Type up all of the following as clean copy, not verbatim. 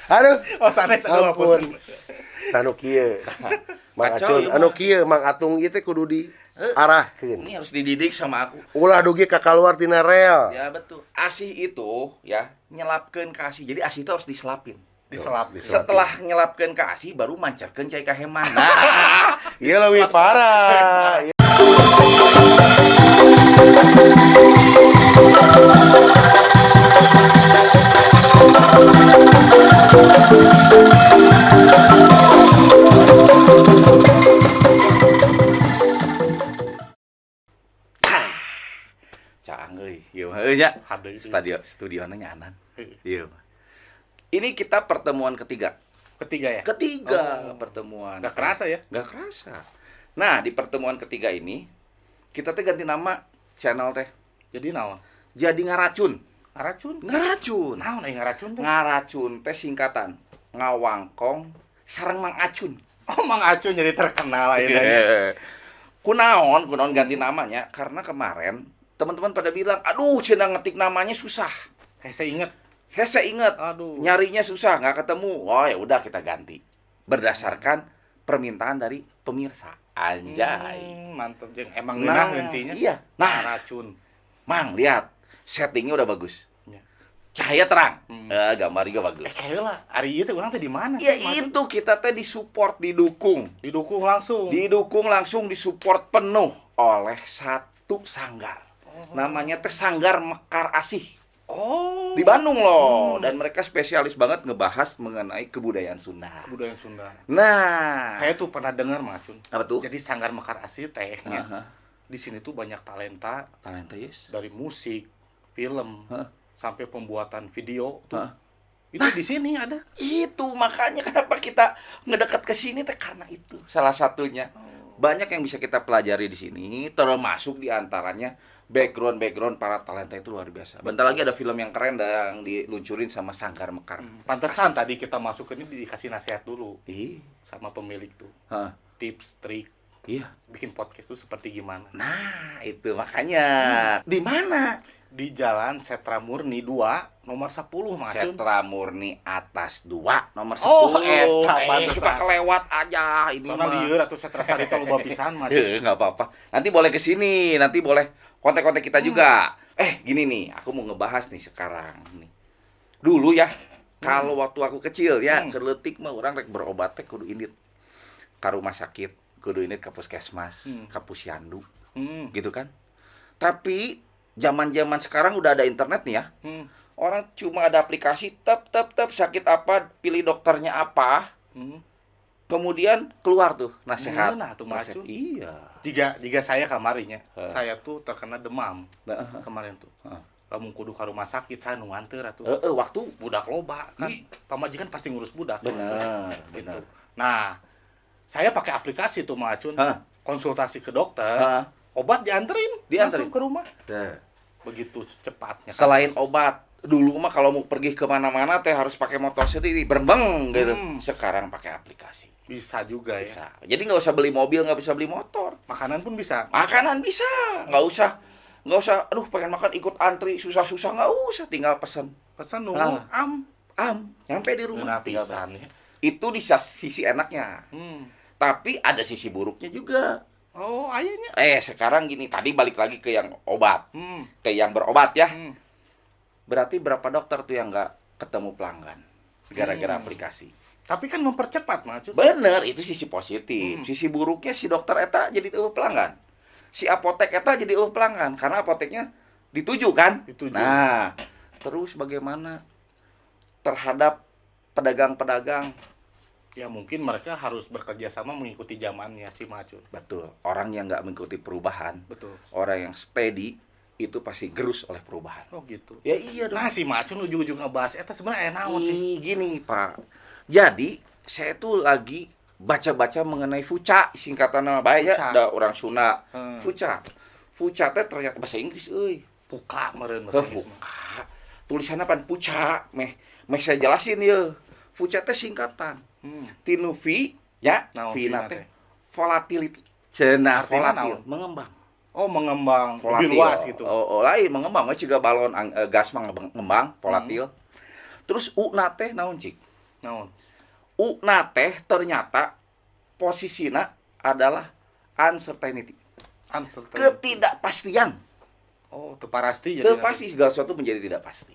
Aduh, Oh, sanes aduh ampun. ampun. Anu kieu. Mang Kacau, Acun, ieu anu mah. kieu Mang Atung ieu teh kudu diarahkeun. Ini harus dididik sama aku. Ulah dugi ka kaluar tina rel. Ya betul. ASI itu ya nyelapkeun ke ASI. Jadi ASI itu harus diselapin. Diselap. Setelah nyelapkeun ke ASI baru mancarkeun cai kaheman. Nah, Ieu leuwih parah. cang euy. Ieu mah euy nya. Hade. Studiona nyanan. Ieu mah. Ini kita pertemuan ketiga. Ketiga ya? Ketiga Oh. pertemuan. Gak kerasa ya? Gak kerasa. Nah, di pertemuan ketiga ini kita teh ganti nama channel teh. Jadi naon? Jadi ngaracun. Ngaracun? Ngaracun. Naon aya ngaracun teh? Ngaracun teh singkatan. Ngawangkong sareng Mang Acun. Oh, Mang Acun jadi terkenal ayeuna. Kunaon ganti namanya karena kemarin teman-teman pada bilang, "Aduh, cenah ngetik namanya susah." Hese inget. Hese inget, Aduh. nyarinya susah, nggak ketemu. Oh, ya udah kita ganti. Berdasarkan permintaan dari pemirsa. Anjay. Mantep jeung emang Nah, ngeunah heuncinya. iya. Nah, Ngaracun. Mang, lihat. Settingnya udah bagus. Ya. Cahaya terang. Hmm. Gambar juga bagus. Kayak lah, ari ieu teh urang teh di mana Ya sih, Mang Acun? itu kita teh disupport, didukung. Didukung langsung. Didukung langsung, disupport penuh oleh satu sanggar. Namanya teh Sanggar Mekar Asih. Oh. Di Bandung loh. Dan mereka spesialis banget ngebahas mengenai kebudayaan Sunda. Kebudayaan Sunda. Nah, Saya tuh pernah dengar, Mang Acun. apa tuh? Jadi Sanggar Mekar Asih teh nya. Aha. Di sini tuh banyak talenta Talenta yes. dari musik, film, Hah? sampai pembuatan video tuh. Hah? Itu di sini ada. Itu makanya kenapa kita ngedekat ke sini teh karena itu salah satunya. Banyak yang bisa kita pelajari di sini, termasuk di antaranya background para talenta itu luar biasa. Bentar lagi ada film yang keren yang diluncurin sama Sanggar Mekar. Pantesan tadi kita masuk ke ini dikasih nasihat dulu Ih, sama pemilik tuh. hah, Tips, trik iya. bikin podcast tuh seperti gimana. Nah, itu makanya. Di mana? Di Jalan Setra Murni 2, nomor 10, Mang Acun. Setra Murni atas 2 nomor 10. Oh, eta, pantesan. Suka kelewat aja ini Soalnya mah. lieur atuh Setra Sari teh loba pisan, Mang Acun. Nggak apa-apa. Nanti boleh ke sini, nanti boleh kontak-kontak kita juga. Gini nih, aku mau ngebahas nih sekarang nih. Dulu ya, kalau waktu aku kecil ya, keleutik mah orang rek berobat teh kudu indit ka rumah sakit, kudu indit ka puskesmas, ka posyandu, gitu kan. Tapi zaman-zaman sekarang udah ada internet nih ya. Orang cuma ada aplikasi tap sakit apa, pilih dokternya apa, kemudian keluar tuh nasihat. Nah, tuh Mang Nasihat. Acun. Iya. Jika saya kamarinya, Heeh. saya tuh terkena demam Nah, kemarin tuh. Heeh. Lamun kudu ka rumah sakit, saya nu nganteur atuh. waktu Budak loba kan. Ih. Pamajikan pasti ngurus budak. benar, Gitu. benar. Nah, saya pakai aplikasi tuh Mang Acun. Hah? Konsultasi ke dokter, Heeh. obat dianterin Dianterin. langsung ke rumah. Nah, Begitu cepatnya. kan selain proses. obat, dulu mah kalau mau pergi kemana-mana teh harus pakai motor sendiri, berbeng gitu. Sekarang pakai aplikasi. Bisa juga ya. Bisa. Jadi nggak usah beli mobil, nggak bisa beli motor. Makanan pun bisa. Makanan bisa, nggak usah. Aduh pengen makan ikut antri susah-susah, nggak usah, tinggal pesen. Pesan nunggu Ah. am. Nyampe di rumah. Nah, tinggal pisan ya. Itu di sisi enaknya. Tapi ada sisi buruknya juga. Oh, ayahnya. Sekarang gini, tadi balik lagi ke yang obat, Hmm. ke yang berobat ya. Hmm. Berarti berapa dokter tuh yang nggak ketemu pelanggan gara-gara aplikasi? Tapi kan mempercepat, Mang Acun. Bener, itu sisi positif. Sisi buruknya si dokter eta jadi pelanggan. Si apotek eta jadi pelanggan karena apoteknya dituju kan? Dituju. Nah, terus bagaimana terhadap pedagang-pedagang? Ya mungkin mereka harus bekerja sama mengikuti zamannya si Mang Acun. Betul, orang yang nggak mengikuti perubahan, Betul. orang yang steady itu pasti gerus oleh perubahan. Oh gitu. Ya iya dong. Nah, si Mang Acun ujung-ujung ngebahas eta sebenarnya naon sih? Gini Pak, jadi saya tuh lagi baca-baca mengenai fuca, singkatan nama baik ya, Fuca. ada orang Sunda. Hmm. Fuca teh ternyata bahasa Inggris euy. Puka meureun bahasa Inggris. Buka. Tulisannya pan puca, meh saya jelasin ya. Fuca teh singkatan. Tinu V ya, Naon V na V-na teh teh? volatility. Cenah Artinya volatil, naon? mengembang. Oh, mengembang Volatil. lebih luas gitu. Lain mengembang we ciga balon gas mah ngembang, volatil. Terus U na teh naon cik? Naon? U-na teh ternyata posisina adalah uncertainty. Uncertainty. Ketidakpastian. Oh, teu pasti jadi. Teu pasti, segala sesuatu menjadi tidak pasti.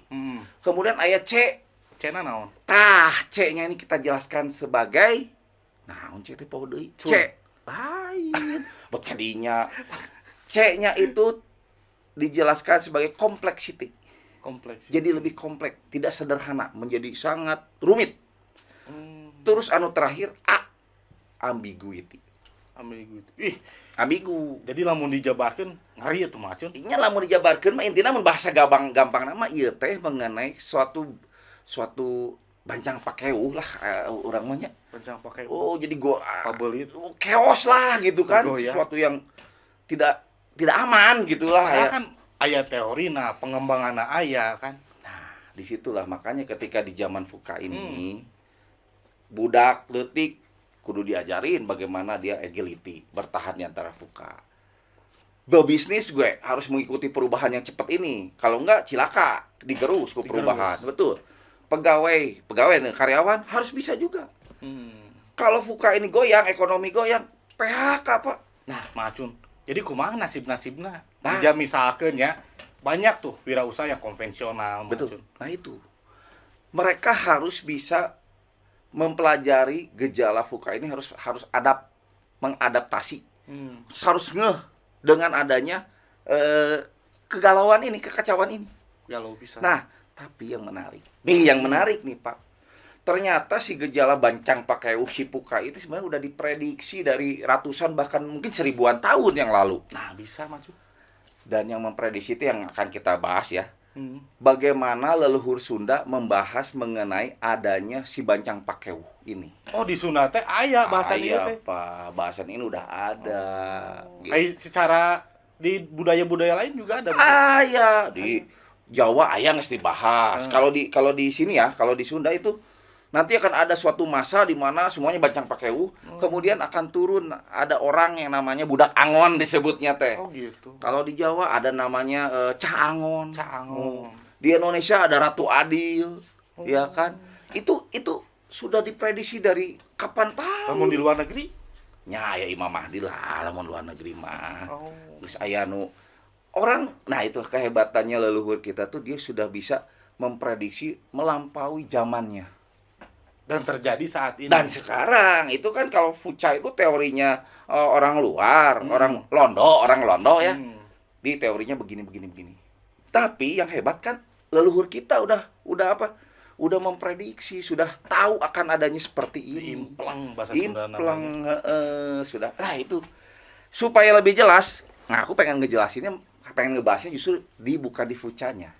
Kemudian ayat C. Cena naon? Tah, C-nya ini kita jelaskan sebagai naon C teh poho deui? Cun. C. Lain. Buat kadinya. C-nya itu dijelaskan sebagai complexity. Kompleks. Jadi lebih kompleks, tidak sederhana, menjadi sangat rumit. Terus anu terakhir A, ambiguity. Ambigu. Ih, Ambigu. jadi lamun dijabarkeun ngari atuh mah Cun. Nya lamun dijabarkeun mah intina mun bahasa gampang nama ieu teh mengenai suatu bancang pakeuh lah urang mah nya. Rencang pakai Oh, jadi pabelit. chaos lah gitu kan, Goyah. sesuatu yang tidak aman gitulah Padahal ya. kan aya teorina, pengembanganna aya kan. Nah, disitulah makanya ketika di zaman Fuka ini budak leutik kudu diajarin bagaimana dia agility, bertahan di antara Fuka. Bebisnis gue harus mengikuti perubahan yang cepat ini. Kalau enggak cilaka, digerus ke perubahan. Betul. Pegawai karyawan harus bisa juga. Kalau Fuka ini goyang, ekonomi goyang, PHK, Pak. Nah, macun. Jadi kumaha nasib-nasibna? Nah. Nah, misalkeun ya, banyak tuh wirausaha yang konvensional, Betul. macun. Nah itu. Mereka harus bisa mempelajari gejala Fuka ini, harus mengadaptasi. Harus ngeh dengan adanya kegalauan ini, kekacauan ini. Galau bisa. Nah, tapi yang menarik. Yang menarik nih, Pak. Ternyata si gejala bancang pakai si Fuka itu sebenarnya udah diprediksi dari ratusan bahkan mungkin seribuan tahun yang lalu. Nah, bisa macun. Dan yang memprediksi itu yang akan kita bahas ya. Bagaimana leluhur Sunda membahas mengenai adanya si bancang pakeu ini. Oh, di Sunda teh aya bahasa ieu teh. Pak, bahasan ini udah ada. Kayak secara di budaya-budaya lain juga ada. Aya di Jawa aya geus dibahas. Kalau di sini ya, kalau di Sunda itu nanti akan ada suatu masa di mana semuanya bancang pakeu, kemudian akan turun ada orang yang namanya budak angon disebutnya teh. Oh gitu. Kalau di Jawa ada namanya Cah Angon. Caangon. Di Indonesia ada Ratu Adil, ya kan? Itu sudah diprediksi dari kapan tahu? Lamun di luar negeri? Nya ya Imam Mahdi lah, lamun luar negeri mah. Oh. Geus aya nu orang, nah itu kehebatannya leluhur kita tuh dia sudah bisa memprediksi melampaui zamannya. Dan terjadi saat ini. Dan sekarang itu kan kalau Fuca itu teorinya orang luar, orang Londo ya. Di teorinya begini. Tapi yang hebat kan leluhur kita udah apa? Udah memprediksi, sudah tahu akan adanya seperti ini. Implang bahasa Sunda namanya. Sudah. Nah, itu supaya lebih jelas. Nah, aku pengen ngebahasnya justru bukan di Fucanya.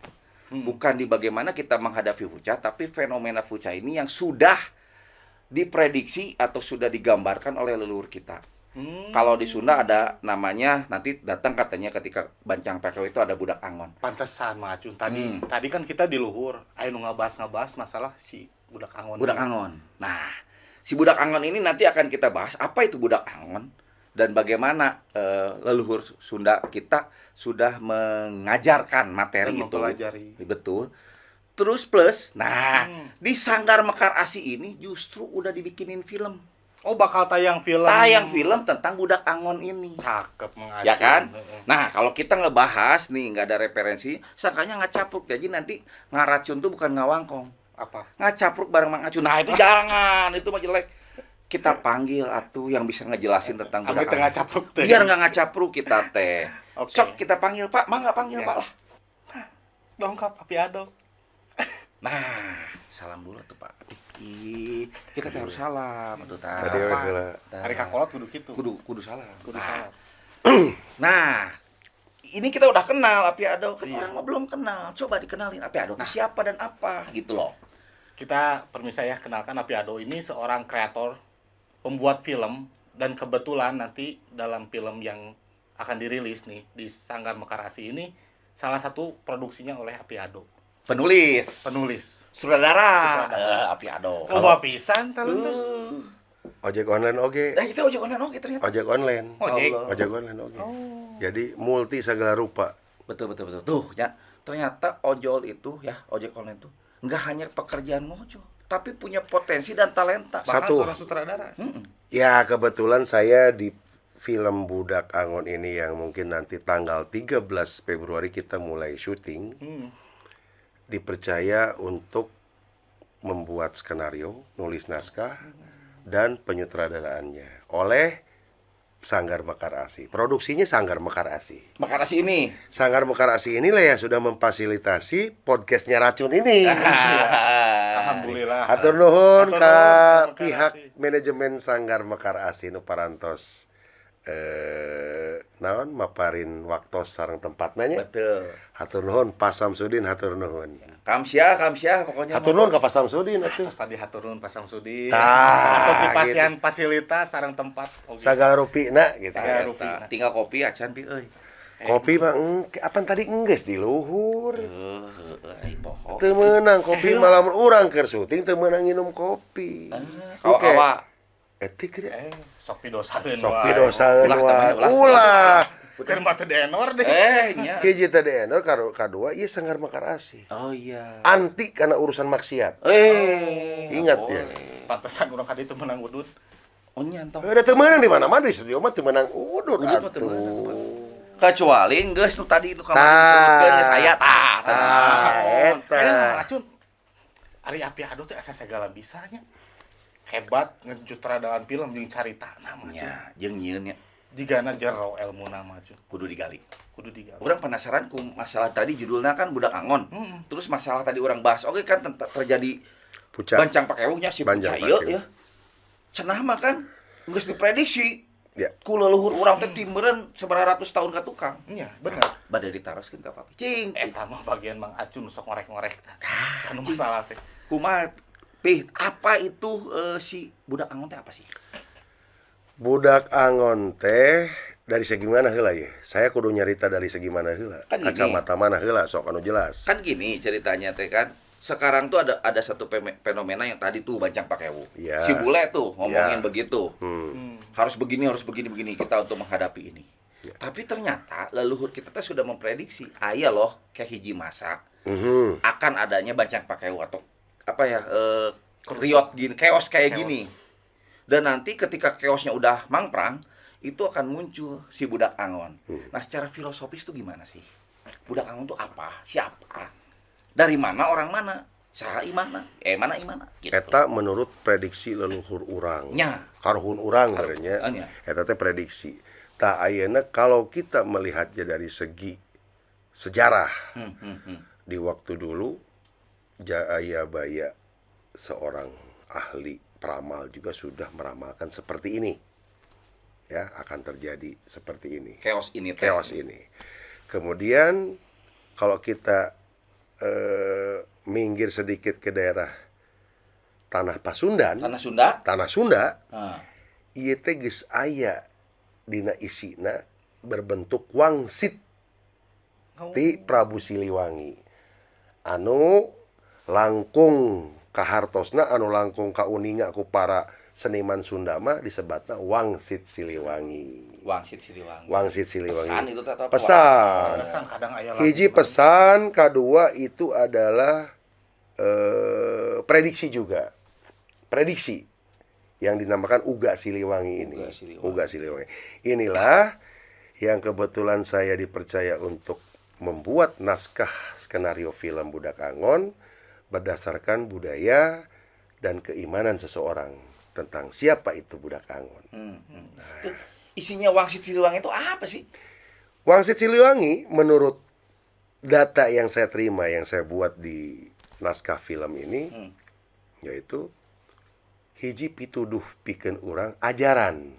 Bukan di bagaimana kita menghadapi Fuca, tapi fenomena Fuca ini yang sudah diprediksi atau sudah digambarkan oleh leluhur kita. Kalau di Sunda ada namanya, nanti datang katanya ketika bancang pakeu itu ada budak angon. Pantesan macun. Tadi kan kita di luhur, ayo ngebahas masalah si budak angon. Budak angon. Nah, si budak angon ini nanti akan kita bahas apa itu budak angon dan bagaimana leluhur Sunda kita sudah mengajarkan materi itu. Mempelajari. Betul. Terus plus, nah di Sanggar Mekar Asi ini justru udah dibikinin film. Oh, bakal tayang film. Tayang film tentang budak angon ini. Cakep mengacu. Ya kan? Nah, kalau kita ngebahas nih nggak ada referensi, sangkanya ngacapruk. Jadi nanti ngaracun tuh bukan ngawangkong. Apa? Ngacapruk bareng Mang Acun. Nah, itu jangan, itu mah jelek. Kita panggil atuh yang bisa ngejelasin tentang budak tengah angon. capruk teh. Biar nggak ngacapruk kita teh. Oke. Sok kita panggil, Pak. Mangga panggil, Ya. Pak lah. Dongkap api ado. Nah, salam dulu tuh Pak. Kita teh harus salam atuh tah. Tadi we heula. Hari kakolot kudu kitu. Kudu salam. Kudu Nah, salah. Nah, ini kita udah kenal Api Ado, kan Iya. orang mah belum kenal. Coba dikenalin Api Ado itu siapa dan apa gitu loh. Kita permisi ya, kenalkan Api Ado ini seorang kreator, pembuat film, dan kebetulan nanti dalam film yang akan dirilis nih di Sanggar Mekar Asi ini salah satu produksinya oleh Api Ado. Penulis, Sutradara. Api Ado. Loba pisan talent. Ojek online oge. Nah, kita ojek online oke ternyata. Ojek online. Ojek. Allah. Ojek online oge. Oh. Jadi multi segala rupa. Betul. Tuh, ya. Ternyata ojol itu ya, ojek online tuh nggak hanya pekerjaan ngojol, tapi punya potensi dan talenta. Bahkan Satu. seorang sutradara. Ya, kebetulan saya di film Budak Angon ini yang mungkin nanti tanggal 13 Februari kita mulai syuting, Hmm. dipercaya untuk membuat skenario, nulis naskah, dan penyutradaraannya oleh Sanggar Mekar Asih. Produksinya Sanggar Mekar Asih. Maka nasi ini. Sanggar Mekar Asih inilah yang sudah memfasilitasi podcastnya Racun ini. Alhamdulillah. Hatur nuhun Hatur nuhun, ka Sanggar Mekar pihak Asih. manajemen Sanggar Mekar Asih nu parantos naon maparin waktos sareng tempatna nya. Betul. Hatur nuhun Pak Samsudin, hatur nuhun. Kamsyah pokoknya. Hatur nuhun ka Pak Samsudin atuh. Terus tadi haturun Pak Samsudin. Tah, Terus dipasian fasilitas sareng tempat. Oke. Sagala rupina gitu. Sagala Eta, rupi. tinggal kopi acan pi euy. Kopi mah apaan tadi enggeus di luhur. Ai poho. Teu meunang kopi malam urang keur syuting teu meunang nginum kopi. Oke. Kawa. Etik deh. Sok pidosakeun Sok wae. pidosaeun Ulah, wae. ulah. Ulah. Keur mah teu dienor deh. Nya. Hiji teh dienor kadua ieu Sanggar Mekar Asih. Oh iya. Anti karena urusan maksiat. Ingat ya. Pantesan urang ka ditu menang udut. Oh nya entong. Ada teu meunang di mana-mana di studio mah teu meunang udut Udut mah teu meunang, atuh. Kecuali geus nu tadi itu Tah. kamari disebutkeun geus aya tah. Eta. Kayaknya mah Racun. Ari Api Ado teh asa segala bisanya. Hebat ngejutradaraan film jeung caritana mah. Nya, jeung nyieun nya Jigana jero elmuna mah Cun. kudu digali. Kudu digali. Orang penasaran ku masalah tadi judulnya kan Budak Angon. Terus masalah tadi orang bahas, oke kan terjadi Pucat. bancang pakewuhnya si Bancang Puca ieu pakeu. ya. Cenah mah kan geus diprediksi. Ya. Ku leluhur urang teh timeureun sabaraha ratus tahun ka tukang. Iya, bener. Bade ditaroskeun ka papi. Cing. Eta mah bagian Mang Acun sok ngorek-ngorek tah. Anu masalah teh. Kumaha Pih, apa itu si Budak Angon teh apa sih? Budak Angon teh dari segi mana heula ya? Saya kudu nyarita dari segi mana heula? Kan gini. Kacamata mana heula sok anu jelas. Kan gini ceritanya teh kan. Sekarang tuh ada satu fenomena yang tadi tuh bancang pakewu. Ya. Si bule tuh ngomongin Ya. begitu. Harus begini kita untuk menghadapi ini. Ya. Tapi ternyata leluhur kita tuh sudah memprediksi, aya loh kayak hiji masa Mhm. akan adanya bancang pakewu atau apa ya riot gini, chaos kayak Chaos. gini. Dan nanti ketika chaosnya udah mangprang, itu akan muncul si Budak Angon. Nah, secara filosofis tuh gimana sih? Budak Angon tuh apa? Siapa? Dari mana orang mana? Saha imana? Mana imana? Gitu. Eta menurut prediksi leluhur urang. Nya. Karhun urang berenya. Nya. Eta teh prediksi. Tah ayeuna kalau kita melihatnya dari segi sejarah di waktu dulu Jayabaya seorang ahli peramal juga sudah meramalkan seperti ini. Ya, akan terjadi seperti ini. Chaos ini. Chaos ini. Kemudian kalau kita minggir sedikit ke daerah Tanah Pasundan, Tanah Sunda. Tanah Sunda, Nah. ieu teh geus aya dina isina berbentuk wangsit ti Prabu Siliwangi. Anu langkung kahartosna, anu langkung kauninga ku para seniman Sunda mah disebatna Wangsit Siliwangi. Wangsit Siliwangi. Wangsit Siliwangi. Pesan itu tetap Pesan. Pesan kadang aya Hiji pesan, kedua itu adalah prediksi juga. Prediksi yang dinamakan Uga Siliwangi ini. Uga Siliwangi. Uga Siliwangi. Inilah yang kebetulan saya dipercaya untuk membuat naskah skenario film Budak Angon berdasarkan budaya dan keimanan seseorang tentang siapa itu Budak Angon. Tuh, isinya Wangsit Siliwangi itu apa sih? Wangsit Siliwangi menurut data yang saya terima, yang saya buat di naskah film ini, yaitu hiji pituduh pikeun urang ajaran.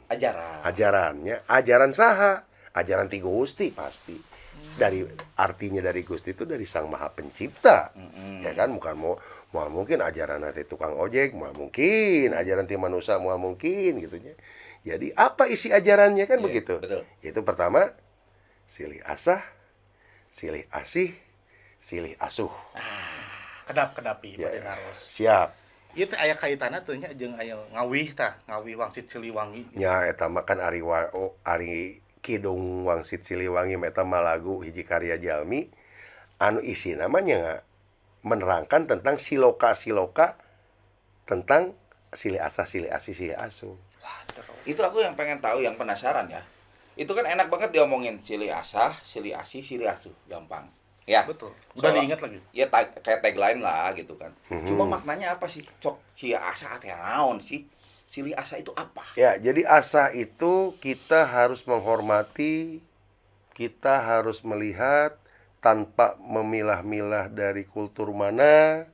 Ajarannya, ajaran saha? Ajaran ti Gusti pasti. Dari artinya dari Gusti itu dari Sang Maha Pencipta. Ya kan, bukan mau mungkin ajaran nanti tukang ojek, mau mungkin ajaran ti manusia, mau mungkin gitu nya. Jadi apa isi ajarannya kan begitu? Betul. Itu pertama silih asah, silih asih, silih asuh. kedap-kedapi Ya. bade naros. Siap. Ieu teh aya kaitanna teh nya jeung aya ngawih tah, ngawih Wangsit Siliwangi. Nya eta mah kan Ari Kidung Wangsit Siliwangi mah eta mah lagu hiji karya jalmi anu isi namanya menerangkan tentang siloka-siloka tentang silih asa, silih asi, silih asu. Wah, jero. Itu aku yang pengen tahu, yang penasaran ya. Itu kan enak banget diomongin silih asah, silih asi, silih asuh, gampang. Ya. Betul. Udah Soal- diingat lagi. Ya kayak tagline lah gitu kan. Mhm. Cuma maknanya apa sih? Cok, silih asah teh naon sih? Silih asah itu apa? Ya, jadi asa itu kita harus menghormati, kita harus melihat tanpa memilah-milah dari kultur mana,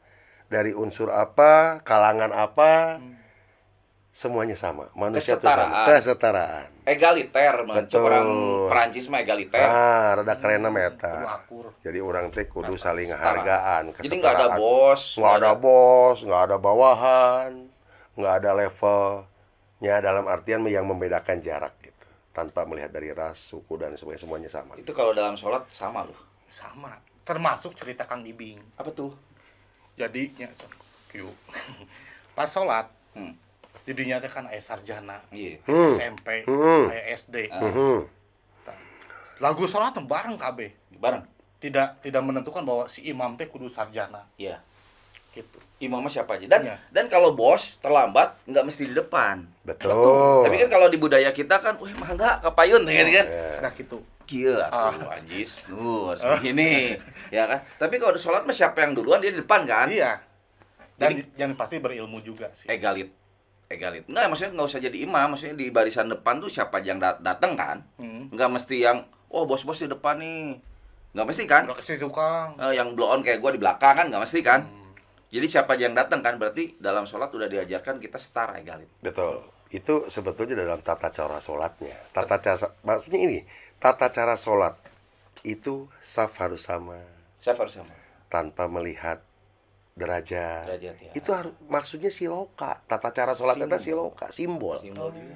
dari unsur apa, kalangan apa, semuanya sama. Manusia itu sama. Kesetaraan. Kesetaraan. Egaliter, man. Cek Betul. orang Perancis mah egaliter. Rada keren Kudu meta. akur. Jadi orang teh kudu Setara. saling hargaan, Jadi nggak ada kesetaraan. bos, Nggak ada bos, nggak ada bawahan, nggak ada levelnya dalam artian yang membedakan jarak gitu. Tanpa melihat dari ras, suku dan sebagainya, semuanya sama. Itu kalau dalam sholat sama loh. Sama. Termasuk cerita Kang Ibing. Apa tuh? Jadi nya Q. Pas sholat, Hmm. di dinya teh kan aya sarjana, Iya. SMP, Hmm. aya SD. Mhm. Lagu sholat teh bareng kabeh. Bareng. Tidak menentukan bahwa si imam teh kudu sarjana Iya. gitu. Imamnya siapa aja. Dan Iya. dan kalau bos terlambat nggak mesti di depan. Betul. Tapi kan kalau di budaya kita kan, wah mangga kapayun kan kan. Ya. Nah gitu. Kieu atuh anjis. Harus begini. Ya kan? Tapi kalau di sholat mah siapa yang duluan dia di depan kan? Iya. Dan Jadi- yang pasti berilmu juga sih. Egalit. Enggak, maksudnya nggak usah jadi imam, maksudnya di barisan depan tuh siapa aja yang datang kan? Hmm. Nggak mesti yang oh bos-bos di depan nih. Nggak mesti kan? Udah kasih tukang. Yang blow on kayak gua di belakang kan nggak mesti kan? Hmm. Jadi siapa aja yang datang kan, berarti dalam sholat udah diajarkan kita setara, egalit. Betul. Itu sebetulnya dalam tata cara sholatnya. Maksudnya ini, tata cara sholat itu saf harus sama Saya harus sama. tanpa melihat derajat. Derajat, ya. Itu harus maksudnya siloka. Tata cara sholat itu Simbol. siloka, simbol. Simbol juga.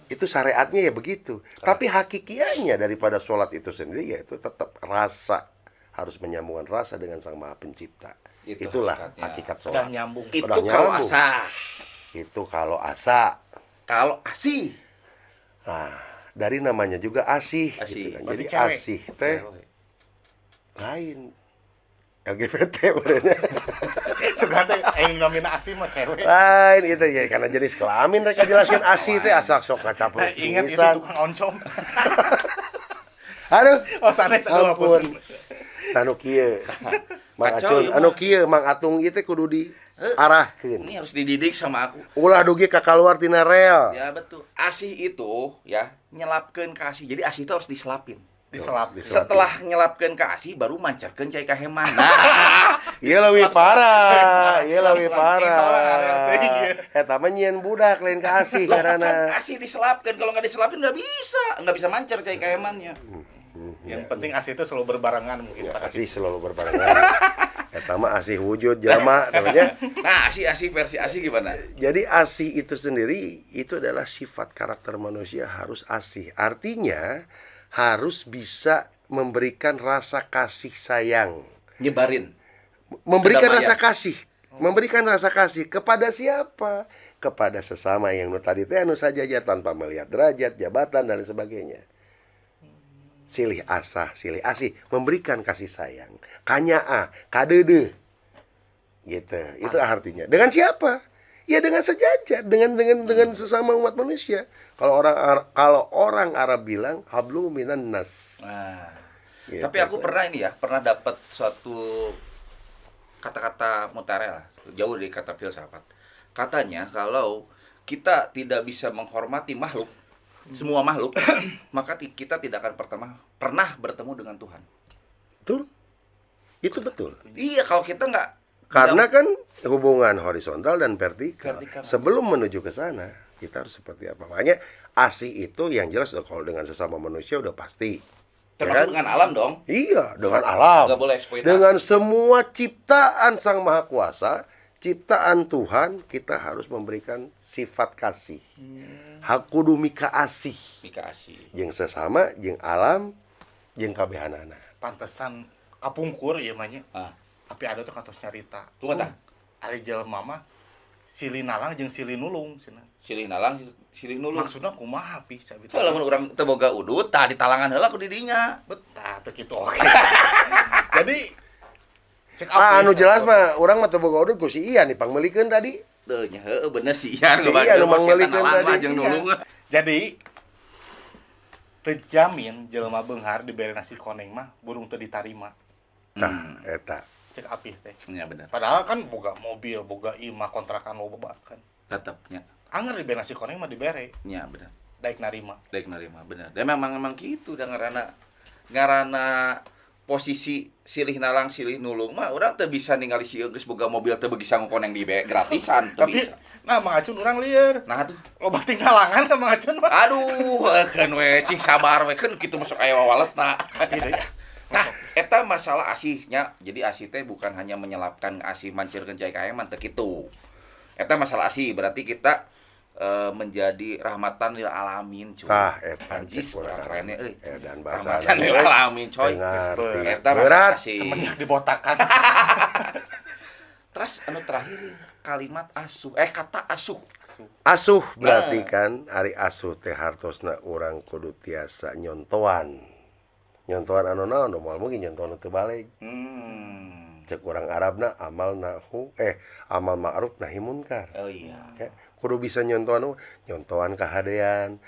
Itu syariatnya ya begitu. Tapi hakikianya daripada sholat itu sendiri yaitu tetap rasa, harus menyambungkan rasa dengan Sang Maha Pencipta. Itu Itulah hakikatnya. hakikat Udah sholat. nyambung. Itu Udah kalau nyambung. asah. Itu kalau asa. Kalau asih. Nah, dari namanya juga asih, Asih. gitu kan. Berarti Jadi cewek. asih teh Cewek. lain. LGBT berarti. Suka teh yang nominasi mah cewek. Lain itu ya karena jenis kelamin mereka jelaskan asih teh asal sok ngacaplok Ingat itu pisan. tukang oncom. Aduh, Oh sanes aku ampun. Anu kieu. Mang Kacau, Acun, ieu anu mah. kieu Mang Atung ieu teh kudu diarahkeun. Ini harus dididik sama aku. Ulah dugi ka kaluar tina rel. Ya betul. Asih itu ya nyelapkeun ke asih. Jadi asih itu harus diselapin. Diselap. Setelah nyelapkeun ke asih baru mancarkeun cai kaheman. Nah, Ieu leuwih parah, ieu leuwih Selap-selap. Salah, parah. iya. Eta mah nyieun budak lain ka asih loh, kan karana. asih diselapkeun. Kalau nggak diselapin nggak bisa mancar cai kahemannya. Yang penting asih itu selalu berbarengan mungkin Ya, pada asih selalu berbarengan. Eta mah asih wujud jelema namanya. Nah, asih versi asih gimana? Jadi asih itu sendiri itu adalah sifat karakter manusia harus asih. Artinya harus bisa memberikan rasa kasih sayang. Nyebarin. Memberikan Kedamaian. rasa kasih. Memberikan rasa kasih kepada siapa? Kepada sesama yang tadi teh anu saja tanpa melihat derajat, jabatan dan sebagainya. Silih asah, silih asih, memberikan kasih sayang. Kanyaa, kadede. Gitu. Itu artinya. Dengan siapa? Ya dengan sejajar, dengan sesama umat manusia. Kalau orang Arab bilang hablum minan nas. Nah, Gitu. tapi aku pernah dapat suatu kata-kata mutare lah, jauh dari kata filsafat. Katanya kalau kita tidak bisa menghormati makhluk, semua makhluk, maka kita tidak akan pernah bertemu dengan Tuhan. Betul. Itu betul. Iya, kalau kita nggak Karena kan hubungan horizontal dan vertikal. Vertikal. Sebelum menuju ke sana, kita harus seperti apa? Makanya asih itu yang jelas kalau dengan sesama manusia udah pasti. termasuk Ya kan? dengan alam dong. Iya, dengan alam. Nggak boleh eksploitasi. Dengan semua ciptaan Sang Maha Kuasa, ciptaan Tuhan, kita harus memberikan sifat kasih. Hakudu mika asih. Mika asih. Jeung sesama, jeung alam, jeung kabehanana. pantesan kapungkur ya mahnya. Ah, Tapi ada tuh kantos nyarita. Tunggu tah. Ari jelema mah silih nalang jeung silih nulung cenah. silih nalang, silih nulung. Maksudna kumaha pi sabit. Kalau lamun urang teu boga udut, tah di talangan heula ku di dinya. betah teh kitu oke. Jadi cek Anu jelas mah, orang mah teu boga udut ku si Ian dipanggmelikeun tadi. Teu nya heueuh bener sih Ian Si Ian nu manggulikeun tadi. jeung Iya. nulung. Jadi terjamin jelema beunghar dibere nasi koneng mah burung teu ditarima. Tah eta. Cek apih teh. Nya bener. Padahal kan boga mobil, boga imah kontrakan loba kan. Tetepnya. Angger dibere nasi koneng mah dibere, Nya bener. daek narima. Daek narima bener. Dan memang gitu da ngaranna posisi silih nalang silih nulung mah urang teu bisa ningali si geus boga mobil teu beuki sangu koneng di gratisan teu Tapi bisa. nah Mang Acun urang lieur. Nah tuh. Loba tinggalangan Mang Acun mah. Aduh, kan we cing sabar we kan kitu masuk aya wawalesna. Nah, eta masalah asihnya. Jadi asih teh bukan hanya menyelapkan asih mancirkeun cai kaeman teu kitu. Eta masalah asih berarti kita menjadi rahmatan lil alamin cuy. Tah eta Anjis cek urang urang. kerennya euy. Dan bahasa Rahmatan lil alamin coy. Ngerti. Eta Berat. masalah asih. Semenjak dibotakan. Terus anu terakhir kalimat asuh kata asuh. Asuh berarti kan ari asuh teh hartosna urang kudu tiasa nyontoan. Nyontoan anu naon moal mungkin nyontoan teu balik. Cek urang Arabna amal ma'ruf nahi munkar. Oh iya. Ya, kudu bisa nyontoan kahadean.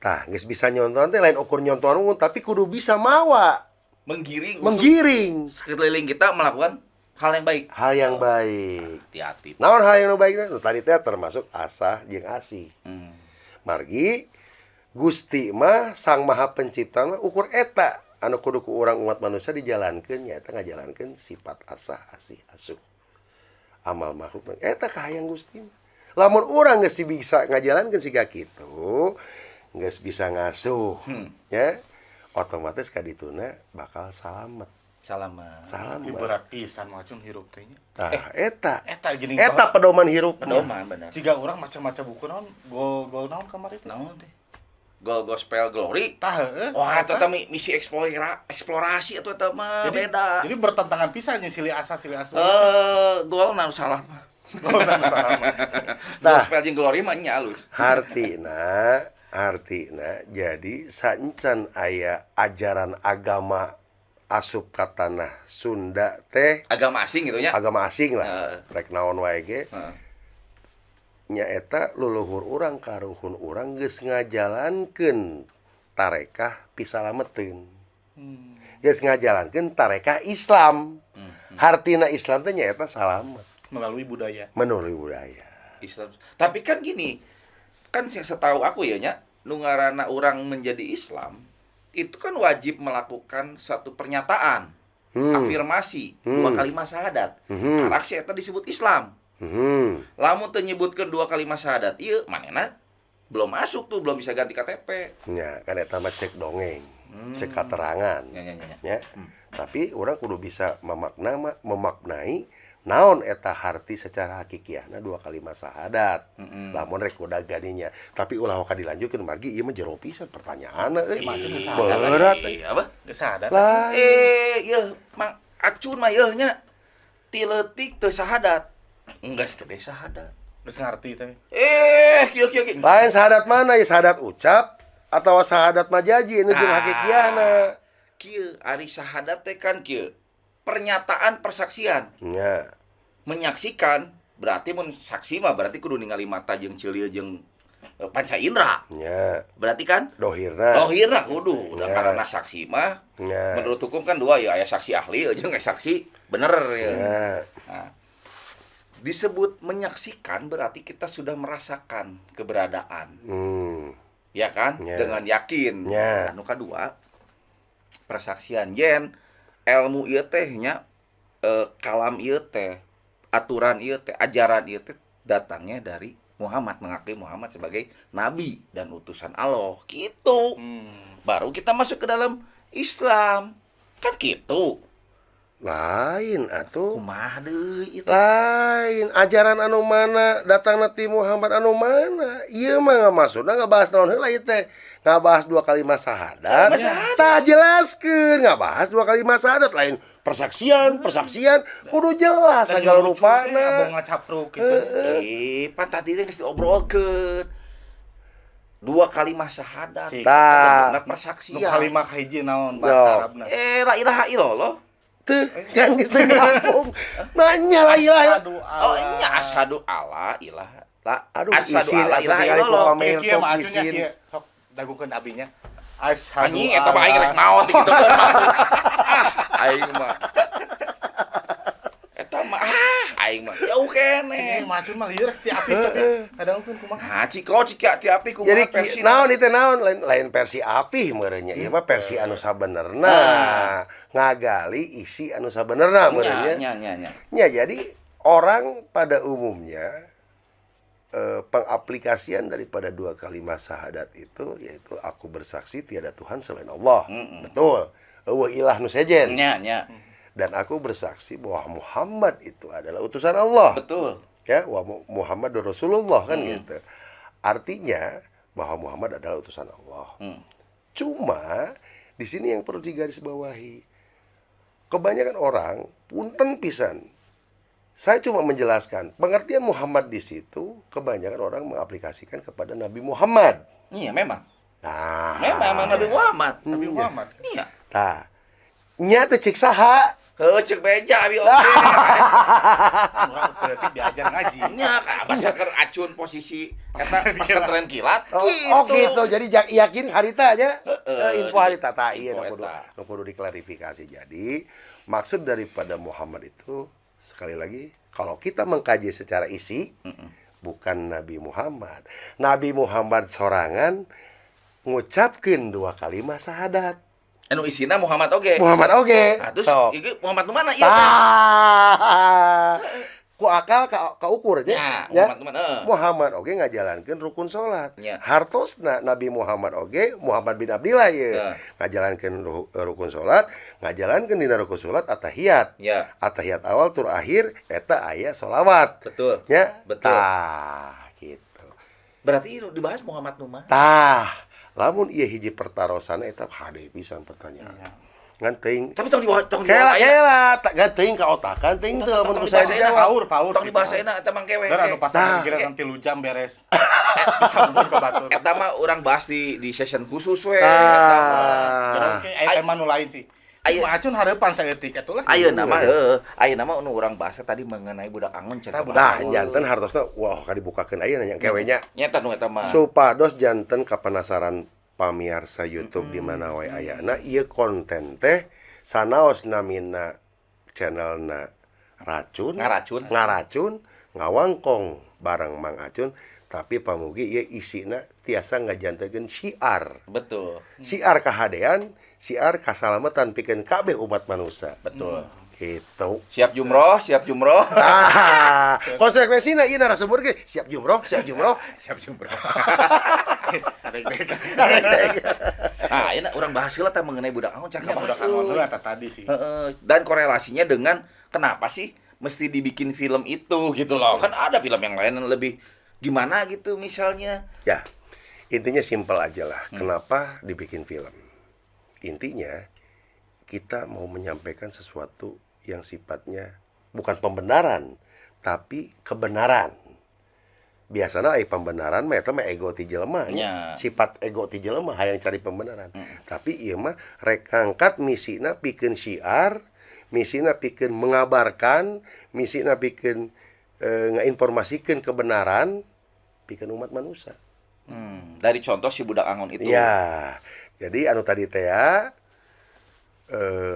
Tah, geus bisa nyontoan teh lain ukur nyontoan unggul tapi kudu bisa mawa, menggiring sekeliling kita melakukan hal yang baik. hal yang baik. Hati-hati. Naon hal yang baik nu tadi teh termasuk asah jeung asih. Margi Gusti mah Sang Maha Pencipta mah ukur eta anu kudu ku urang umat manusia dijalankeun nya eta ngajalankeun sifat asah asih asuh. Amal makhluk eta kahayang Gusti mah. Lamun urang geus bisa ngajalankeun siga kitu, geus bisa ngasuh, ya otomatis kadituna bakal salamet. Salamat. Tapi berat pisan Mang Acun hirup teh nya. Nah, eta Gini pedoman hirup. Pedoman benar. Jika orang macam-macam buku naon, gol naon kamari teh. Naon teh? Gospel Glory. Tah heueuh. Wah, eta teh misi eksplorasi atuh eta mah beda. Jadi bertentangan pisan nya silih asa silih asuh. Gol naon salah mah. Nah. Gospel jeung Glory mah nya alus. Artina jadi sancan aya ajaran agama asup ka tanah Sunda teh Agama asing gitu nya. agama asing lah rek naon wae ge nya eta luluhur urang karuhun urang geus ngajalankeun tarekah pisalameteun geus ngajalankeun tarekah Islam hartina Islam teh nya eta salamet Melalui budaya. Islam. Tapi kan gini, kan setahu aku ya nya nu ngaranna urang menjadi Islam itu kan wajib melakukan satu pernyataan afirmasi 2 kalimat syahadat. Karena eta disebut Islam. Lamun teu nyebutkeun 2 kalimat syahadat ieu manehna belum masuk tuh, belum bisa ganti KTP. Ya, kan eta mah cek dongeng, cek katerangan. Ya. Tapi urang kudu bisa memaknai naon eta harti secara hakikiahna 2 kalimat syahadat. Lamun rek udah ganinya. Tapi ulah ka dilanjutkeun margi ieu mah jero pisan pertanyaanna euy. Berat. Apa? Geus sadar. Lah, Yeuh, Mang Acun mah yeuh nya ti leutik teu syahadat. Enggeus gede syahadat. Geus ngarti teh. Kieu. lain syahadat mana ya syahadat ucap atau syahadat majaji nu jeung hakikiahna. Kieu ari syahadat teh kan kieu. Pernyataan persaksian. Nya. Menyaksikan berarti mun saksi mah berarti kudu ningali mata jeung ceuleuh jeung panca indera. Nya. Berarti kan Dohirna. dohirna kudu. Da karena saksi mah Nya. menurut hukum kan dua ya aya saksi ahli jeung saksi bener ya. Nya. Nah, disebut menyaksikan berarti kita sudah merasakan keberadaan. Ya kan? Ya. Dengan yakin. Ya. Anu kadua persaksian yen ilmu ieu teh nya kalam ieu teh aturan ieu teh ajaran ieu teh datangnya dari Muhammad, mengakui Muhammad sebagai nabi dan utusan Allah. Gitu. Baru kita masuk ke dalam Islam. Kan gitu. Lain atuh. Kumaha deui itu? Lain ajaran anu mana datang ti Muhammad anu mana ieu mah maksudna ngabahas naon heula ieu teh ngabahas 2 kalimat syahadat tah jelaskeun ngabahas 2 kalimat syahadat lain persaksian kudu jelas segala rupana abang ngacapruk gitu. Pan tadi geus diobrolkeun 2 kalimat syahadat Cik. tah beunang persaksian 2 kalimat hiji naon bahasa Arabna. La ilaha illallah Teu, kan geus teu nyambung. Nanya la ilaha. Oh, nya asyhadu alla ilaha. Aduh, Asyhadu isin alla atuh ilaha tinggal illallah. ku pamer Kieu mah top acunya isin. kieu sok dagukeun abinya. Asyhadu Anjing eta mah aing rek naon ti kitu kan. Aing mah. Eta mah aing mah jauh Ini keneh. macun mah lieur ti api cok. Kadangkeun kumaha? Nah, ciko ci api kumaha Jadi versi naon itu naon lain versi api meureunnya ieu mah versi anu sabenerna. Ngagali isi anu sabenerna meureunnya. nya. Ya, jadi orang pada umumnya pengaplikasian daripada dua kalimat syahadat itu yaitu aku bersaksi tiada Tuhan selain Allah. Betul. Eueuh ilah nu sejen. Nya. Dan aku bersaksi bahwa Muhammad itu adalah utusan Allah. Betul. Ya, wa Muhammad Rasulullah kan gitu. Artinya bahwa Muhammad adalah utusan Allah. Cuma di sini yang perlu digarisbawahi. Kebanyakan orang punten pisan. Saya cuma menjelaskan pengertian Muhammad di situ kebanyakan orang mengaplikasikan kepada Nabi Muhammad. Iya, memang. Nah, Memang Nabi Muhammad. Nabi Muhammad. Iya. Tah. Nya teh cik saha? Heuh ceuk beja abi oke. Urang kritik diajar ngaji. Nya basa keur acun posisi eta pesantren kilat. Oh gitu. Jadi yakin harita aja. Info harita tah ieu info nu kudu diklarifikasi. Jadi maksud daripada Muhammad itu sekali lagi kalau kita mengkaji secara isi bukan Nabi Muhammad. Nabi Muhammad sorangan ngucapkeun dua kalimat syahadat. Anu isina Muhammad oge. Muhammad oge. Nah, terus Sok. ieu Muhammad nu mana ieu? Ku akal ka ukur Ya, nya. Muhammad nu mana? Muhammad oge ngajalankeun rukun salat. Ya. Hartosna Nabi Muhammad oge Muhammad bin Abdillah ye. Ya. Ngajalankeun rukun salat, ngajalankeun dina rukun salat atahiyat. Ya, Atahiyat awal tur akhir eta aya sholawat. betul. Ya, Betul. Tah, gitu. Berarti itu dibahas Muhammad nu mana? Tah, lamun ieu hiji pertarosan eta hade pisan pertanyaan. Ngan teuing Tapi tong dibahas kela tak teuing ka otakan teuing teu lamun ku saya dijawab. Paur Tong dibahasaina eta mah kewe. Dan anu pasangan kira nanti 3 jam beres. Disambung ke batur. Eta mah urang bahas di session khusus we. Kira oke aya tema nu lain sih. Aya- Cuma acun hareupan saeutik atuh lah. Ayeuna mah ayeuna mah nu urang bahas tadi mengenai budak angon cenah. Nah, janten hartosna wah ka dibukakeun ayeuna nya kewenya. Nyata nu eta mah. Supados janten kapanasaran pamiarsa YouTube di mana wae ayana ieu konten teh sanaos namina channelna racun ngaracun ngawangkong bareng Mang Acun tapi pamugi ieu isina tiasa ngajantekeun syiar. Betul. Syiar kahadean, syiar kasalamatan pikeun kabeh umat manusia. Betul. Gitu. Siap jumroh. Ah, konsekuensina ieu narasumber ge siap jumroh. Siap jumroh. Nah, ini orang bahas heula teh mengenai budak angon cakap Budak angon heula eta tadi sih. dan korelasinya dengan kenapa sih mesti dibikin film itu gitu loh. Kan ada film yang lain yang lebih gimana gitu misalnya. Ya, intinya simpel aja lah. Kenapa dibikin film? Intinya kita mau menyampaikan sesuatu yang sifatnya bukan pembenaran, tapi kebenaran. Biasanya pembenaran mah eta mah ego ti jelema nya. Sifat ego ti jelema hayang cari pembenaran. Tapi ieu mah rek ngangkat misina pikeun syiar, misina pikeun mengabarkan, misina pikeun ngainformasikeun kebenaran pikeun umat manusia. Dari contoh si budak angon itu. Ya. Jadi anu tadi teh ya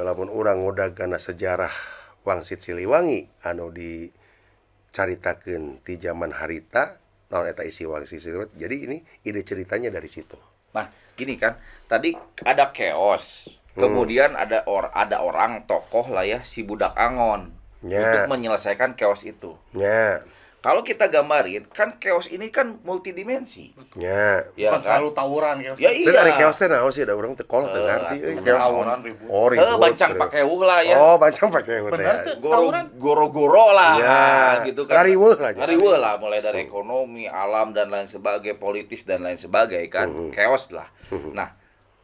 lamun urang ngodagana sejarah Wangsit Siliwangi anu dicaritakeun ti zaman harita naon eta isi Wangsit Siliwangi. Jadi ini ide ceritanya dari situ. Nah, gini kan, tadi ada chaos. Kemudian ada orang tokoh lah ya si budak angon untuk menyelesaikan chaos itu. Ya. Kalau kita gambarin, kan chaos ini kan multidimensi. Ya. Bukan selalu tawuran gitu. Ya Itu iya. dari chaos teh naon sih ada urang teu kolot teu ngarti euy. Tawuran ribut. Oh, ribut. Bancang pakai lah ya. Oh, bancang pakai teh. Bener tuh. Goro-goro lah Ya. gitu kan. Ngariweuh lah. Ngariweuh lah mulai dari ekonomi, alam dan lain sebagainya, politis dan lain sebagainya kan. Chaos lah. Nah,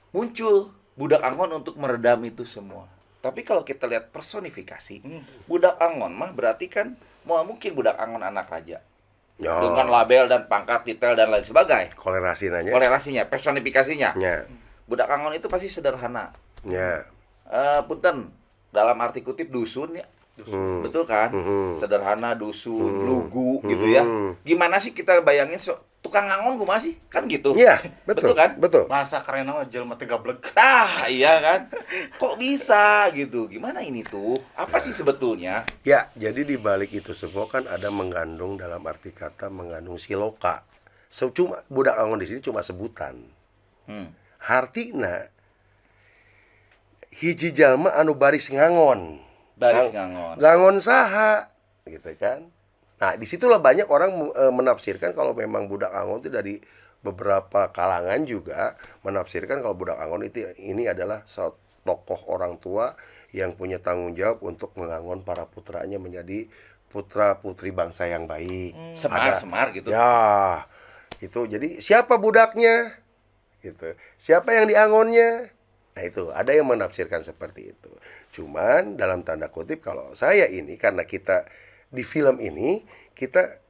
muncul budak angon untuk meredam itu semua. Tapi kalau kita lihat personifikasi, budak angon mah berarti kan mau mungkin budak angon anak raja. Ya. Dengan label dan pangkat, titel dan lain sebagainya. Korelasinya. Personifikasinya. Ya. Budak angon itu pasti sederhana. Ya. Punten, dalam arti kutip dusun ya. Dusun. Betul kan? Sederhana, dusun, lugu gitu ya. Hmm. Gimana sih kita bayangin tukang ngangon kumaha sih? Kan gitu. Iya, betul kan? Betul. Bahasa keren mah jelema teh gablek. Iya kan? Kok bisa gitu? Gimana ini tuh? Apa sih sebetulnya? Ya, jadi di balik itu semua kan ada mengandung dalam arti kata mengandung siloka. Cuma budak angon di sini cuma sebutan. Hartina hiji jalma anu baris ngangon. Baris ngangon. Ngangon saha gitu kan. Nah, disitulah banyak orang menafsirkan kalau memang budak angon itu dari beberapa kalangan juga menafsirkan kalau budak angon itu ini adalah tokoh orang tua yang punya tanggung jawab untuk mengangon para putranya menjadi putra-putri bangsa yang baik. Semar gitu. Ya, itu jadi siapa budaknya? Gitu. Siapa yang diangonnya? Nah, itu ada yang menafsirkan seperti itu. Cuman dalam tanda kutip kalau saya ini karena kita di film ini kita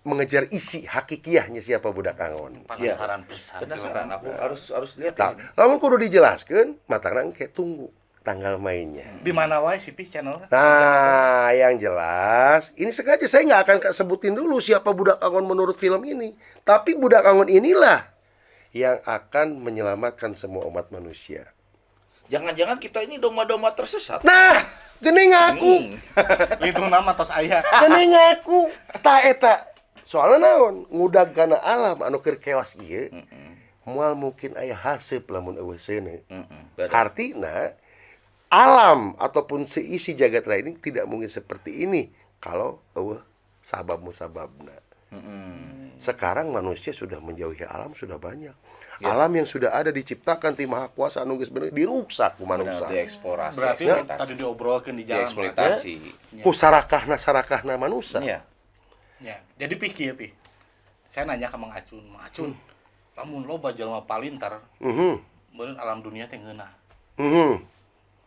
mengejar isi hakikiahnya siapa budak angon. Penasaran pisan. Penasaran aku harus lihat Nah, ini. lamun kudu dijelaskan, matangna kayak tunggu tanggal mainnya. Di mana wae sih Pi channelnya? Nah, yang jelas, ini sengaja saya nggak akan sebutin dulu siapa budak angon menurut film ini. Tapi budak angon inilah yang akan menyelamatkan semua umat manusia. Jangan-jangan kita ini domba-domba tersesat. Nah, geuning ngaku, Itu nama tos aya. geuning ngaku, tak eta. Soalnya naon, ngudag kana alam anu keur kewas ieu. Moal mungkin aya haseup lamun eueuh seuneu. Artina alam ataupun seisi jagat raya ini tidak mungkin seperti ini kalau eueuh sabab-musababna. Sekarang manusia sudah menjauhi alam sudah banyak. Alam yang sudah ada diciptakan ti Maha Kuasa anu geus bener dirusak ku manusia. Dieksplorasi. Berarti Ya. tadi diobrolkeun di jalan. Dieksploitasi. Ku sarakahna manusia. Iya. Ya, jadi pikir Pi. Saya nanya ke Mang Acun, Mang Acun, lamun loba jelema palintar, meureun alam dunia teh ngeunah.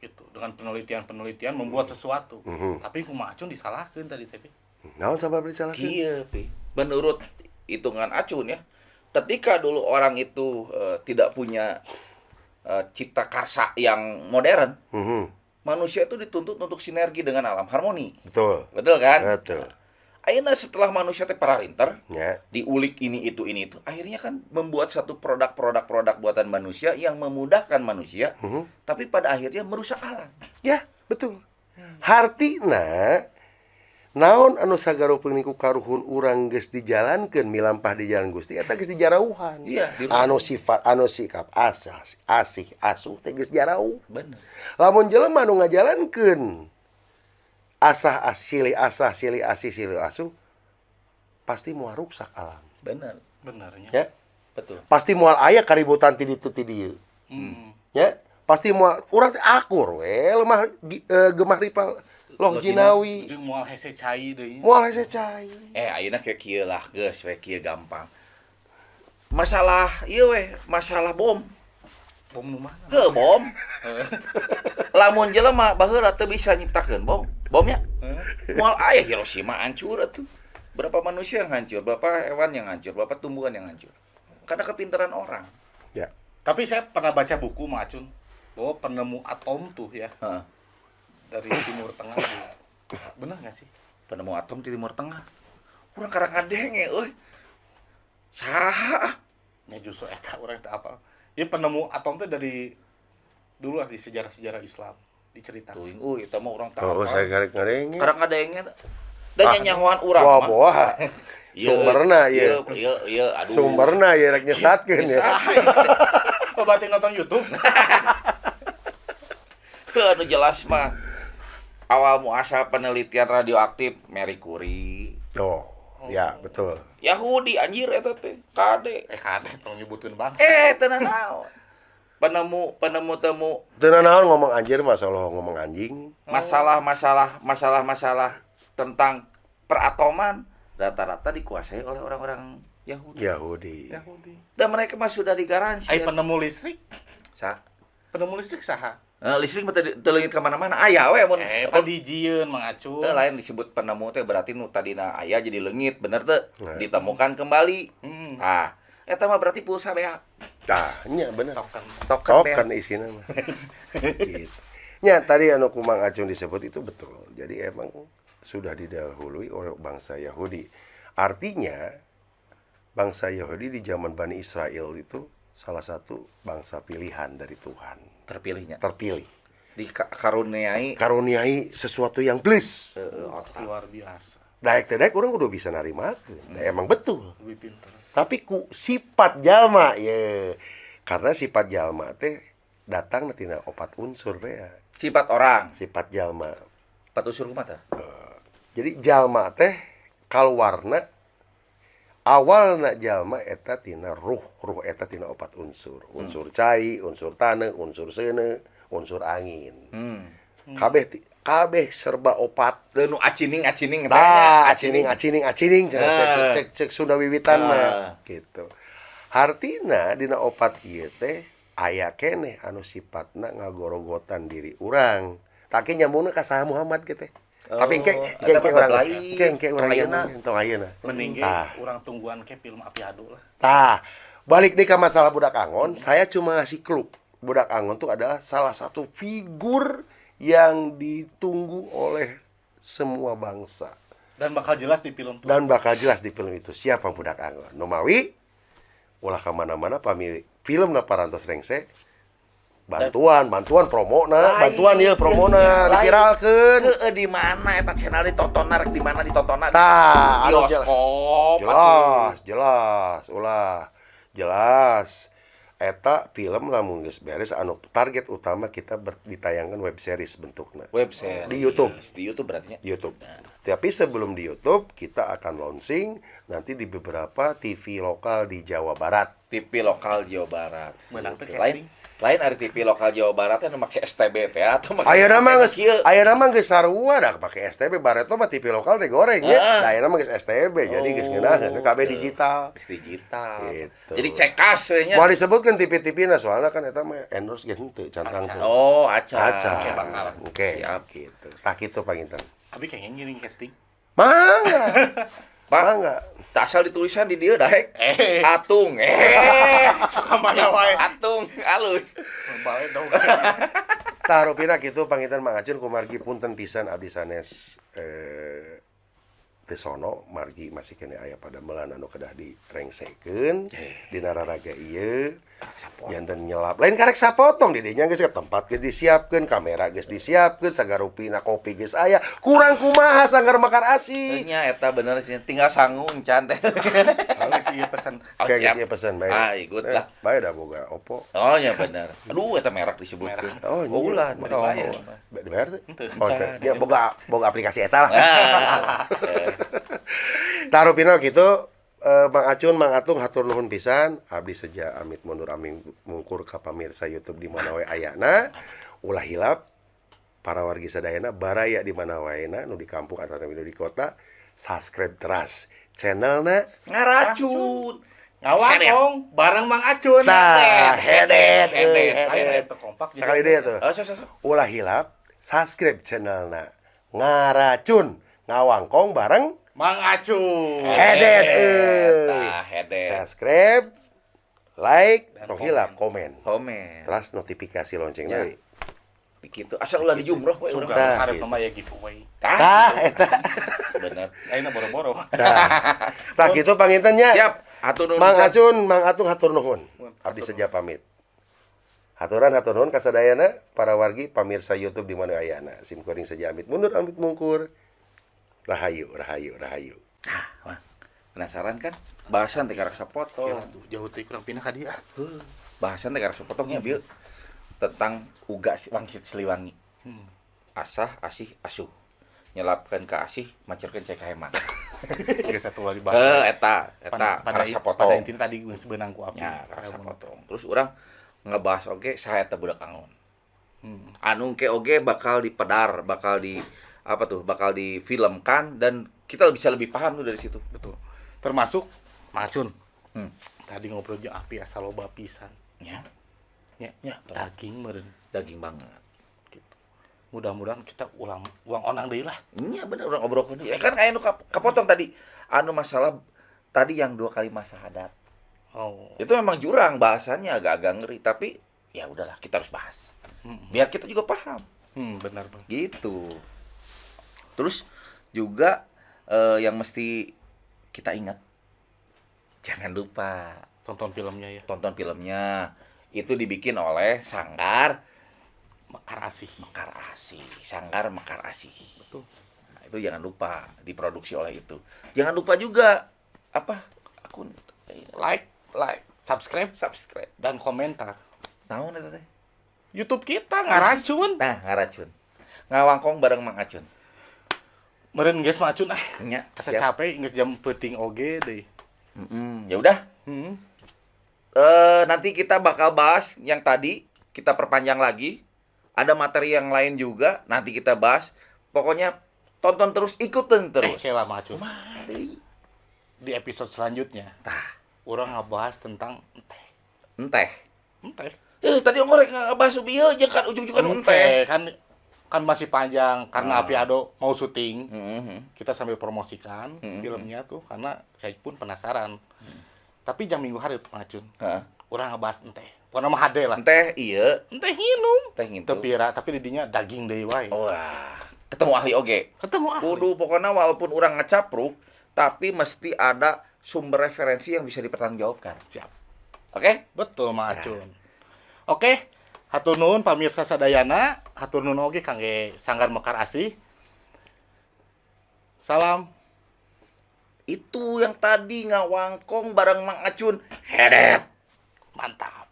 Gitu. Dengan penelitian-penelitian membuat sesuatu. Tapi kumaha Acun disalahkeun tadi teh Pi. Naon sabab disalahkeun? Kieu, Pi. Menurut hitungan Acun ya, ketika dulu orang itu tidak punya cipta karsa yang modern, manusia itu dituntut untuk sinergi dengan alam, harmoni. Betul. Betul kan? Betul. Akhirnya setelah manusia teh pararinter, Ya. diulik ini itu, akhirnya kan membuat satu produk buatan manusia yang memudahkan manusia, tapi pada akhirnya merusak alam. Ya, betul. Hartina naon anu sagaropeung niku karuhun urang geus dijalankeun milampah di jalan Gusti eta geus dijarauhan. Iya, Anu sifat anu sikap asih asuh teh geus jarauh. Bener. Lamun jelema anu ngajalankeun silih asih silih asuh pasti moal rusak alam. Bener. Benernya. Ya. Betul. Pasti moal aya kaributan ti ditu ti dieu. Ya. Pasti moal urang teh akur we lemah gemah ripal loh jinawi. Jeung moal hese cai deui. Moal hese cai. Ayeuna kayak kieu lah, geus we kieu gampang. Masalah ieu we, masalah bom. Bom nu mana? Heuh, bom. Lamun jelema baheula teu bisa nyiptakeun bomnya. Moal aya Hiroshima hancur atuh. Berapa manusia yang hancur, berapa hewan yang hancur, berapa tumbuhan yang hancur. Karena kepintaran orang. Ya. Tapi saya pernah baca buku Mang Acun bahwa penemu atom tuh ya Heeh. dari Timur Tengah. Bener nggak sih? Penemu atom di Timur Tengah. Urang karang ngadenge euy. Saha? Ya justru eta urang teh apa? Ya penemu atom teh dari dulu lah di sejarah-sejarah Islam diceritakan. Tuing euy eta mah urang tahu. Oh, saya karek ngadenge. Karang ngadenge da nyanyahoan urang mah. Boah. Sumberna ya. Ieu aduh. Sumberna ya rek nyesatkeun ya. Batin nonton YouTube. Anu jelas mah awal muasal penelitian radioaktif Marie Curie. Oh, ya betul. Yahudi anjir eta teh, kade. Kade tong nyebutkeun bangsa. Teu naon. Penemu temu Teu naon ngomong anjir masalah ngomong anjing. masalah tentang peratoman rata-rata dikuasai oleh orang-orang Yahudi. Dan mereka mah sudah digaransi. Ai penemu listrik? Penemu listrik saha? Listrik mah teu leungit ka mana-mana. Aya we mun Padijieun Mang Acun. lain disebut penemu teh berarti nu tadina aya jadi leungit, bener teu? Ditemukan kembali. Nah, eta mah berarti pulsa beak. Tah, nya bener. Token. Token isina mah. Gitu. Ya, tadi anu Kumang Acun disebut itu betul. Jadi emang sudah didahului oleh bangsa Yahudi. Artinya bangsa Yahudi di zaman Bani Israel itu salah satu bangsa pilihan dari Tuhan. Terpilihnya. Terpilih. Karuniai sesuatu yang bliss. Luar biasa. Daek orang udah bisa narimakeun. Emang betul. Lebih pintar. Tapi ku sifat jalma ya. Karena sifat jalma teh datang tina opat unsur teh ya. sifat orang. Sifat jalma. 4 unsur kumaha tah? Jadi jalma teh kaluarna awalna jalma eta tina ruh eta tina opat unsur. Unsur cai, unsur taneuh, unsur seuneu, unsur angin. Kabeh serba opat. Nu acining Tah, acining cek Sunda wiwitan mah gitu. Hartina dina opat ieu teh aya keneh anu sifatna ngagorogotan diri urang. Tapi nyambungna ka saha Muhammad gitu. Tapi engke urang yang tong ayeuna. Mending urang tungguan ke film Api Ado lah. Tah, balik deui ka masalah Budak Angon, saya cuma ngasih clue. Budak Angon tuh adalah salah satu figur yang ditunggu oleh semua bangsa. Dan bakal jelas di film itu. Siapa Budak Angon? Nomawi ulah kemana-mana pamili film na Parantos Rengse bantuan promona dipiralkeun di mana eta channel ditontonan rek di mana ditontonan tah bioskop jelas eta film lamun geus beres anu target utama kita ditayangkan web series bentukna di YouTube berarti YouTube. Tapi sebelum di YouTube kita akan launching nanti di beberapa TV lokal di Jawa Barat. Menang teh Lain ari TV lokal Jawa Barat anu make STB teh atau make Ayeuna mah geus sarua da make STB bareto mah TV lokal teh goreng nya. Da ayeuna mah geus STB jadi geus ngeunaheun kabeh digital. Gitu. Jadi cekas we nya. Moal disebutkeun TV-TV-na soalna kan eta mah endorse ge henteu cantang teh. Oh, aca. Oke, gitu. Tah kitu panginten. Abi kayaknya ngiring casting. Mangga. Tak asal ditulisan di dieu daek. Atung. Kamana wae. Atung halus. Bae dong. Tah rupina kitu panginten Mang Acun kumargi punten pisan abdi sanes teu sono margi masih kene aya padamelan anu kedah direngsekeun dina raraga ieu yanten nyelap lain karek sapotong di dinya geus tempat geus disiapkeun kamera geus disiapkeun sagarupina kopi geus aya kurang kumaha sanggar makar asi nya eta bener tinggal sangu encan teh geus ieu pesan geus ieu pesan bae ikut lah bae da boga Oppo oh nya bener aduh eta merek disebutkeun ulah bayar teh ya boga aplikasi eta lah tarupina gitu Mang Acun, Mang Atung hatur nuhun pisan. Abdi seja amit mundur amin mungkur ka pamirsa YouTube di mana wae ayana. Ulah hilap para wargi sadayana baraya di mana waena nu di kampung atawa nu di kota. Subscribe teras channelna Ngaracun. Ngawang bareng Mang Acun. Nah, hedet. Ayo eta kompak Sekali deh tuh. Ulah hilap subscribe channelna Ngaracun. Ngawangkong bareng Mang Acun. Hedet. Hedet. Subscribe, like, tong hilap, komen. Terus notifikasi loncengna. Begitu. Asal ulah di jumroh we urang. Hareup mah aya giveaway. Eta. Bener. Ayeuna boro-boro. Tah kitu panginten nya. Siap. Hatur nuhun. Mang Acun, Mang Atung hatur nuhun. Abdi seja pamit. Hatur nuhun ka sadayana para wargi pamirsa YouTube di mana ayana. Sim kuring saja amit mundur amit mungkur. Rahayu. Penasaran kan? Bahasan teh karek sapotong. Jauh teh kurang pindah ka dia. Bahasan teh karek sapotongnya bieu tentang uga wangsit Siliwangi. Asah, asih, asuh. Nyelapkeun ka asih, macerkeun cai ka hemat. Geus satu kali bahas. Eta karek sapotong. Pada intina tadi geus beunang ku api. Ya, karek sapotong. Terus urang ngebahas oge saha eta Budak Angon. Anu ke oge bakal dipedar, bakal difilmkan dan kita bisa lebih paham tuh dari situ. Betul. Termasuk Mang Acun. Tadi ngobrol jeung Api asa loba pisan. Ya, Daging meureun. daging banget. Gitu. Mudah-mudahan kita uang onang deui lah. Iya bener urang obrolkeun. Ya kan aya nu kapotong tadi. Anu masalah tadi yang 2 kali masa hadat. Oh. Itu memang jurang bahasannya agak-agak ngeri tapi ya udahlah kita harus bahas. Biar kita juga paham. Benar Bang. Gitu. Terus juga yang mesti kita ingat, jangan lupa Tonton filmnya ya. tonton filmnya. Itu dibikin oleh Sanggar Mekar Asih. Mekar Asih. Sanggar Mekar Asih. Betul. Nah, itu jangan lupa diproduksi oleh itu. Jangan lupa juga apa? Akun Like, subscribe, dan komentar. naon eta teh? YouTube kita ngaracun. Nah, ngaracun. Ngawangkong bareng Mang Acun. Meureun geus macun Nya, asa siap. capek geus jam peuting oge deui. Ya udah. Hmm. Nanti kita bakal bahas yang tadi, kita perpanjang lagi. Ada materi yang lain juga, nanti kita bahas. Pokoknya tonton terus, ikutin terus. Kewa macun. Mari. Di episode selanjutnya, Tah, orang ngebahas tentang enteh. enteh. Enteh. Tadi ngorek ngebahas bieu jeung kan ujung-ujung kan enteh. Kan masih panjang karena Api Ado mau syuting. Kita sambil promosikan filmnya tuh karena saya pun penasaran. Tapi jam minggu hari tuh macun. Heeh. Orang ngebahas enteh. Pokoknya mah hade lah. Enteh iya, Enteh nginum. teh gitu. Tepira, tapi didinya daging deui wae. Wah, ketemu ahli oge. Ketemu ahli. Kudu pokoknya walaupun orang ngecapruk, tapi mesti ada sumber referensi yang bisa dipertanggungjawabkan. Siap. Oke? Betul macun. Oke, hatur nuhun pamirsa sadayana, hatur nuhun oge kangge Sanggar Mekar Asih. Salam. Itu yang tadi ngawangkong bareng Mang Acun. Hedet. Mantap.